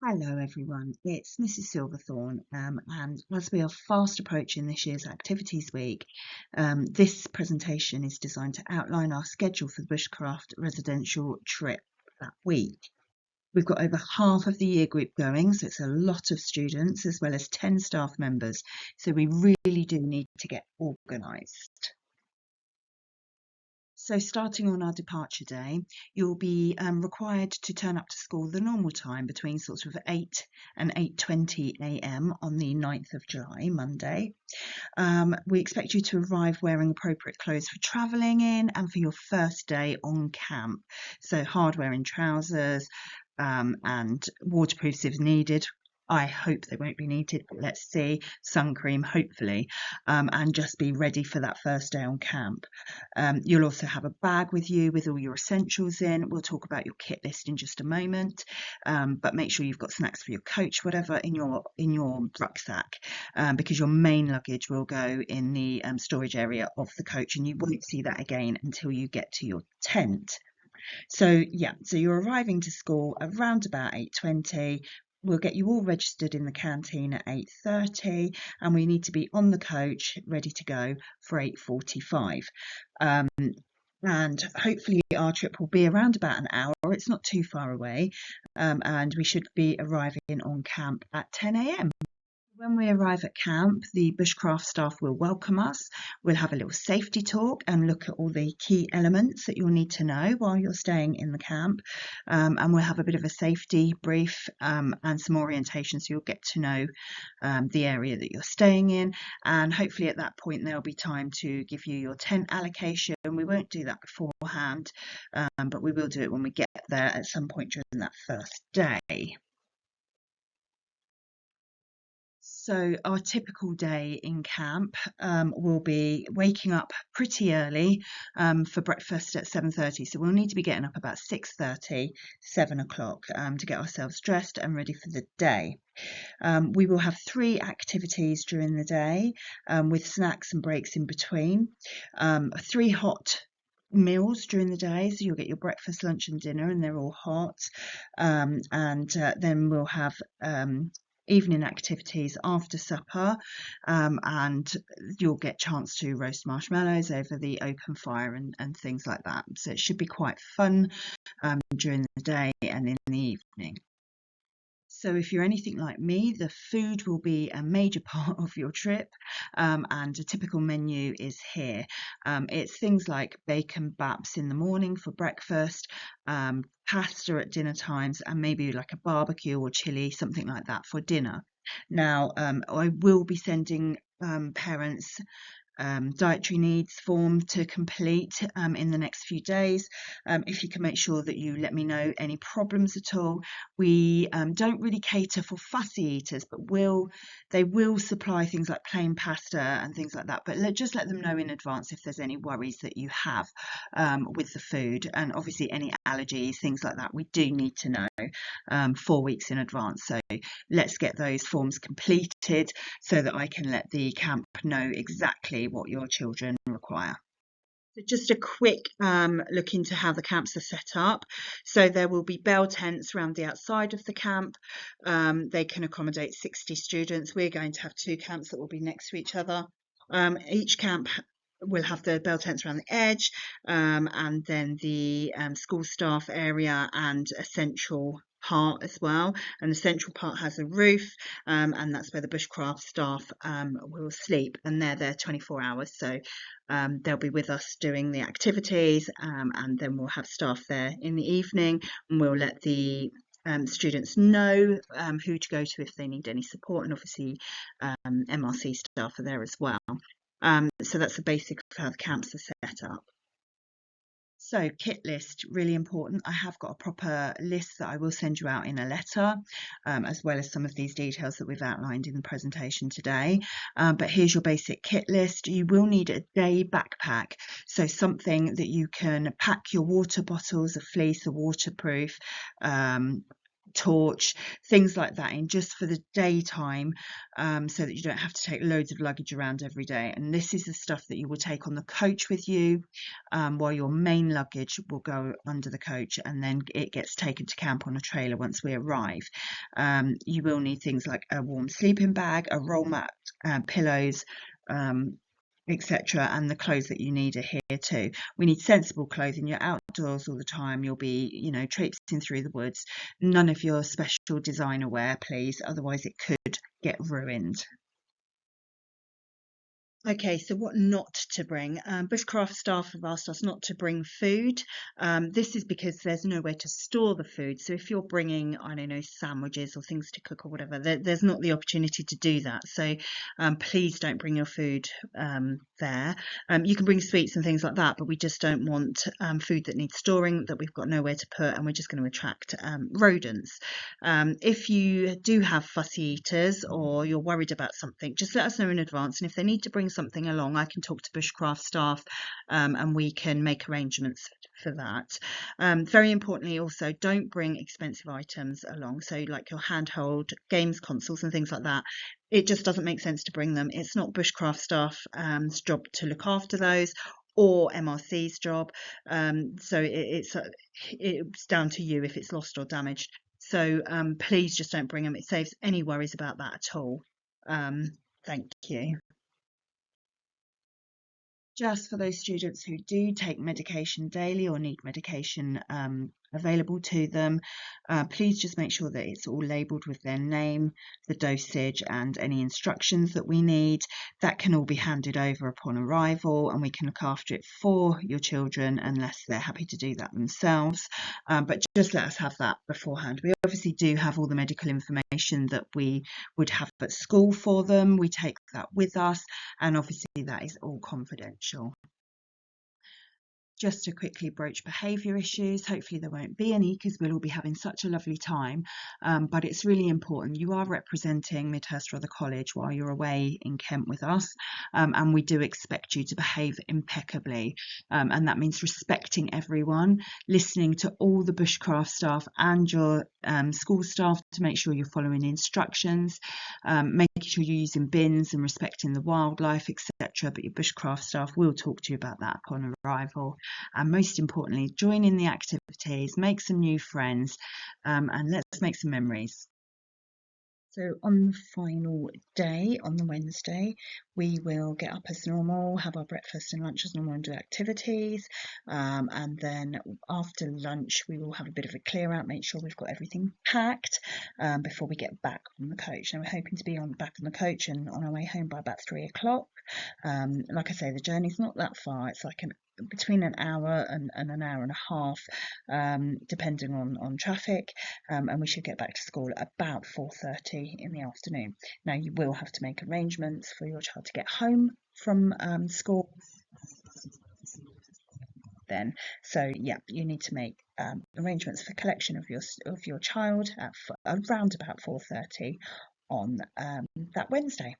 Hello everyone, it's Mrs. Silverthorne, and as we are fast approaching this year's Activities Week, this presentation is designed to outline our schedule for the Bushcraft residential trip that week. We've got over half of the year group going, so it's a lot of students as well as 10 staff members, so we really do need to get organised. So starting on our departure day, you'll be required to turn up to school the normal time between sort of 8 and 8:20 a.m. on the 9th of July, Monday. We expect you to arrive wearing appropriate clothes for travelling in and for your first day on camp. So hard wearing trousers and waterproofs if needed. I hope they won't be needed, but let's see. Sun cream, hopefully, and just be ready for that first day on camp. You'll also have a bag with you with all your essentials in. We'll talk about your kit list in just a moment, but make sure you've got snacks for your coach, whatever in your rucksack, because your main luggage will go in the storage area of the coach, and you won't see that again until you get to your tent. So you're arriving to school around about 8:20. We'll get you all registered in the canteen at 8:30, and we need to be on the coach ready to go for 8:45. And hopefully our trip will be around about an hour. It's not too far away, and we should be arriving on camp at 10 a.m. When we arrive at camp, the Bushcraft staff will welcome us. We'll have a little safety talk and look at all the key elements that you'll need to know while you're staying in the camp. And we'll have a bit of a safety brief and some orientation, so you'll get to know the area that you're staying in. And hopefully at that point there'll be time to give you your tent allocation. We won't do that beforehand, but we will do it when we get there at some point during that first day. So our typical day in camp will be waking up pretty early for breakfast at 7:30. So we'll need to be getting up about 6:30, 7 o'clock to get ourselves dressed and ready for the day. We will have 3 activities during the day with snacks and breaks in between. 3 hot meals during the day, so you'll get your breakfast, lunch and dinner, and they're all hot. Then we'll have evening activities after supper, and you'll get a chance to roast marshmallows over the open fire and things like that. So it should be quite fun during the day and in the evening. So if you're anything like me, the food will be a major part of your trip, and a typical menu is here. It's things like bacon baps in the morning for breakfast, pasta at dinner times, and maybe like a barbecue or chili, something like that for dinner. Now, I will be sending parents dietary needs form to complete in the next few days. If you can make sure that you let me know any problems at all. We don't really cater for fussy eaters, but they will supply things like plain pasta and things like that, but just let them know in advance if there's any worries that you have with the food, and obviously any allergies, things like that, we do need to know 4 weeks in advance. So let's get those forms completed so that I can let the camp know exactly what your children require. So just a quick look into how the camps are set up. So there will be bell tents around the outside of the camp. They can accommodate 60 students. We're going to have 2 camps that will be next to each other. Each camp will have the bell tents around the edge, and then the school staff area and a central part as well. And the central part has a roof, and that's where the Bushcraft staff will sleep, and they're there 24 hours. So they'll be with us doing the activities, and then we'll have staff there in the evening, and we'll let the students know who to go to if they need any support, and obviously MRC staff are there as well. So that's the basic of how the camps are set up. So kit list, really important. I have got a proper list that I will send you out in a letter, as well as some of these details that we've outlined in the presentation today. But here's your basic kit list. You will need a day backpack, so something that you can pack your water bottles, a fleece, a waterproof, torch, things like that in just for the daytime, so that you don't have to take loads of luggage around every day. And this is the stuff that you will take on the coach with you, while your main luggage will go under the coach, and then it gets taken to camp on a trailer once we arrive. You will need things like a warm sleeping bag, a roll mat, pillows, etc., and the clothes that you need are here too. We need sensible clothing. You're outdoors all the time. You'll be, traipsing through the woods. None of your special designer wear, please, otherwise it could get ruined. Okay, so what not to bring? Bushcraft staff have asked us not to bring food. This is because there's nowhere to store the food. So if you're bringing, I don't know, sandwiches or things to cook or whatever, there's not the opportunity to do that. So please don't bring your food there. You can bring sweets and things like that, but we just don't want food that needs storing that we've got nowhere to put, and we're just going to attract rodents. If you do have fussy eaters or you're worried about something, just let us know in advance. And if they need to bring something along, I can talk to bushcraft staff, and we can make arrangements for that. Very importantly, also, don't bring expensive items along. So like your handheld games consoles and things like that. It just doesn't make sense to bring them. It's not bushcraft staff's job to look after those, or MRC's job. So it's down to you if it's lost or damaged. So please just don't bring them. It saves any worries about that at all. Thank you. Just for those students who do take medication daily or need medication available to them, please just make sure that it's all labelled with their name, the dosage, and any instructions that we need. That can all be handed over upon arrival, and we can look after it for your children unless they're happy to do that themselves. But just let us have that beforehand. We obviously do have all the medical information that we would have at school for them. We take that with us, and obviously that is all confidential. Just to quickly broach behaviour issues. Hopefully there won't be any, because we'll all be having such a lovely time, but it's really important. You are representing Midhurst Rother College while you're away in Kent with us, and we do expect you to behave impeccably, and that means respecting everyone, listening to all the bushcraft staff and your school staff to make sure you're following instructions, making sure you're using bins and respecting the wildlife, etc. But your bushcraft staff will talk to you about that upon arrival. And most importantly, join in the activities, make some new friends, and let's make some memories. So on the final day, on the Wednesday, we will get up as normal, have our breakfast and lunch as normal, and do activities. And then after lunch, we will have a bit of a clear out, make sure we've got everything packed before we get back on the coach. And we're hoping to be back on the coach and on our way home by about 3 o'clock. Like I say, the journey's not that far. It's like between an hour and an hour and a half, depending on traffic, and we should get back to school at about 4:30 in the afternoon. Now you will have to make arrangements for your child to get home from school then. So yeah, you need to make arrangements for collection of your child at around about 4:30 on that Wednesday.